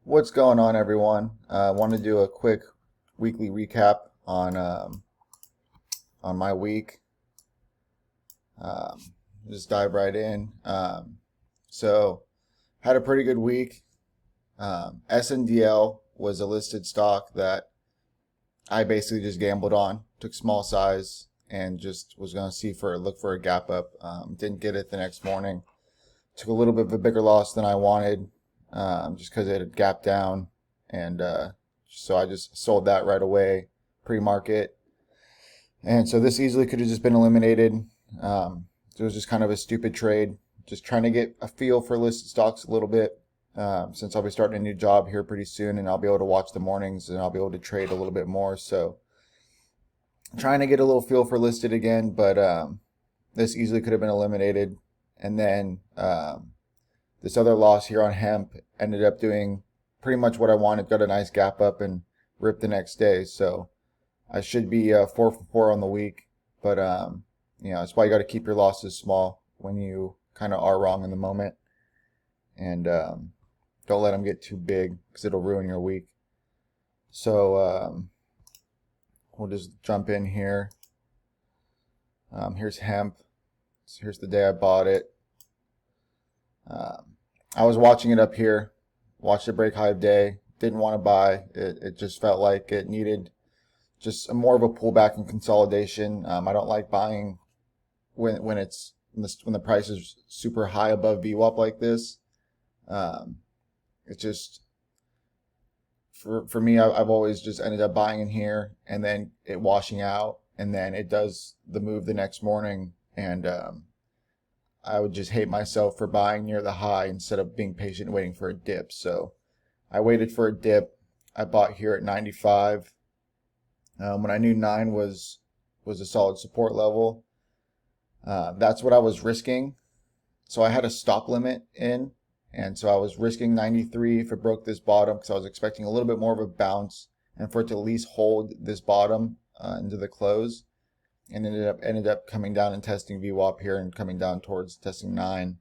What's going on, everyone? I want to do a quick weekly recap on my week. Um, just dive right in. So, had a pretty good week. SNDL was a listed stock that I basically just gambled on. Took small size and just was going to look for a gap up. Didn't get it the next morning. Took a little bit of a bigger loss than I wanted, just because it had gapped down, and so I just sold that right away, pre-market, and so this easily could have just been eliminated. It was just kind of a stupid trade, just trying to get a feel for listed stocks a little bit, since I'll be starting a new job here pretty soon, and I'll be able to watch the mornings, and I'll be able to trade a little bit more. So trying to get a little feel for listed again, but this easily could have been eliminated. And then this other loss here on hemp ended up doing pretty much what I wanted. Got a nice gap up and ripped the next day. So I should be 4 for 4 on the week. But that's why you got to keep your losses small when you kind of are wrong in the moment, and don't let them get too big because it'll ruin your week. So we'll just jump in here. Here's hemp. So here's the day I bought it. I was watching it up here, watched it break high of day, didn't want to buy. It just felt like it needed just more of a pullback and consolidation. I don't like buying when the price is super high above VWAP like this. It's just for me, I've always just ended up buying in here and then it washing out, and then it does the move the next morning, and I would just hate myself for buying near the high instead of being patient and waiting for a dip. So I waited for a dip. I bought here at 95. When I knew 9 was a solid support level, that's what I was risking. So I had a stop limit in, and so I was risking 93 if it broke this bottom, because I was expecting a little bit more of a bounce and for it to at least hold this bottom into the close. And ended up coming down and testing VWAP here and coming down towards testing 9.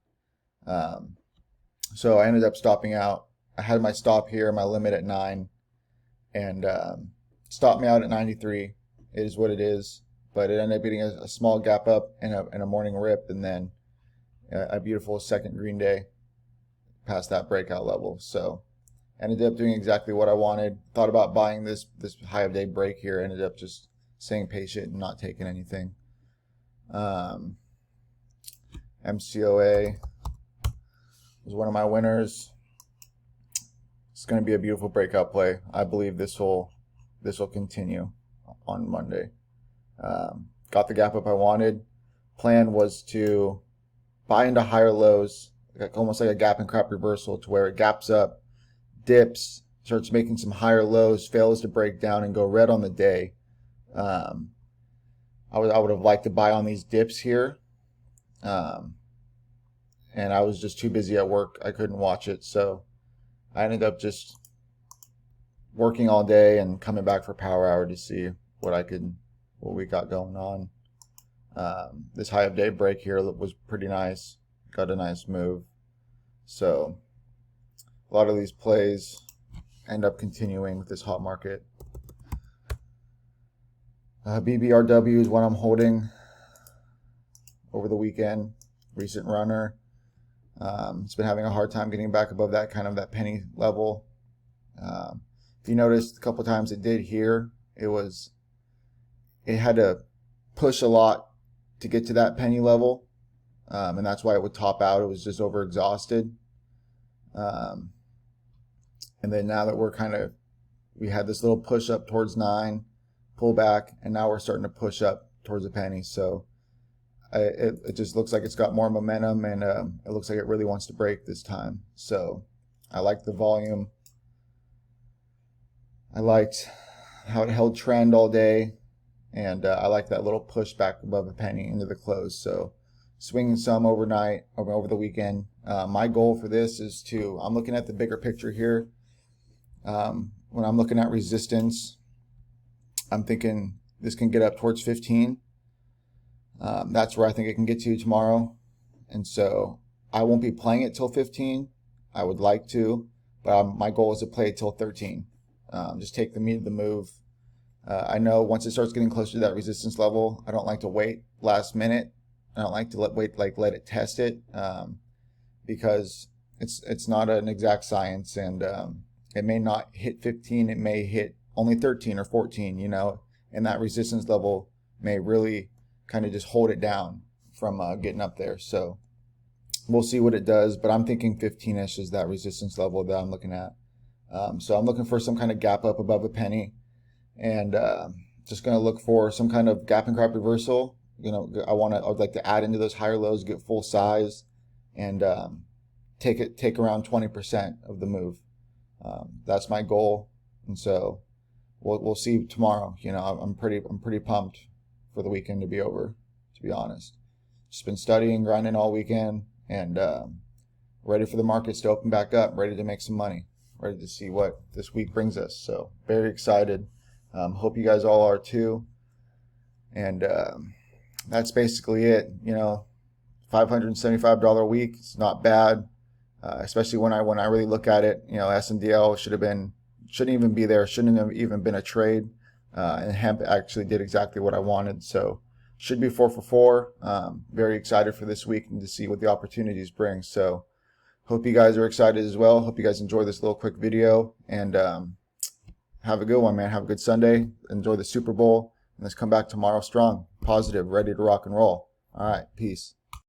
So I ended up stopping out. I had my stop here, my limit at 9, and stopped me out at 93. It is what it is, but it ended up getting a small gap up and a morning rip, and then a beautiful second green day past that breakout level. So ended up doing exactly what I wanted. Thought about buying this high of day break here. Ended up just staying patient and not taking anything. MCOA was one of my winners. It's going to be a beautiful breakout play. I believe this will continue on Monday. Got the gap up I wanted. Plan was to buy into higher lows, almost like a gap and crap reversal, to where it gaps up, dips, starts making some higher lows, fails to break down and go red on the day. I would have liked to buy on these dips here, and I was just too busy at work. I couldn't watch it, so I ended up just working all day and coming back for power hour to see what we got going on. This high of day break here was pretty nice. Got a nice move. So a lot of these plays end up continuing with this hot market. BBRW is what I'm holding over the weekend. Recent runner. It's been having a hard time getting back above that penny level. If you noticed, a couple times it did here, it had to push a lot to get to that penny level, and that's why it would top out. It was just over exhausted. And then now that we had this little push up towards 9, pull back, and now we're starting to push up towards a penny. So it just looks like it's got more momentum, and it looks like it really wants to break this time. So I like the volume. I liked how it held trend all day, and I like that little push back above a penny into the close. So swinging some overnight, over the weekend. My goal for this is I'm looking at the bigger picture here. When I'm looking at resistance, I'm thinking this can get up towards 15. That's where I think it can get to tomorrow. And so I won't be playing it till 15. I would like to, but my goal is to play it till 13. Just take the meat of the move. I know once it starts getting closer to that resistance level, I don't like to wait last minute. I don't like to let it test it, because it's not an exact science, and it may not hit 15. It may hit only 13 or 14, and that resistance level may really kind of just hold it down from getting up there. So we'll see what it does, but I'm thinking 15-ish is that resistance level that I'm looking at. So I'm looking for some kind of gap up above a penny, and just going to look for some kind of gap and crap reversal. I would like to add into those higher lows, get full size, and take around 20% of the move. That's my goal, and so we'll see tomorrow. I'm pretty pumped for the weekend to be over, to be honest. Just been studying, grinding all weekend, and ready for the markets to open back up, ready to make some money, ready to see what this week brings us. So very excited. Hope you guys all are too. And that's basically it. $575 a week. It's not bad, especially when I really look at it. SNDL shouldn't even be there. Shouldn't have even been a trade. And hemp actually did exactly what I wanted. So should be 4 for 4. Very excited for this week and to see what the opportunities bring. So hope you guys are excited as well. Hope you guys enjoy this little quick video, and have a good one, man. Have a good Sunday. Enjoy the Super Bowl, and let's come back tomorrow strong, positive, ready to rock and roll. All right, peace.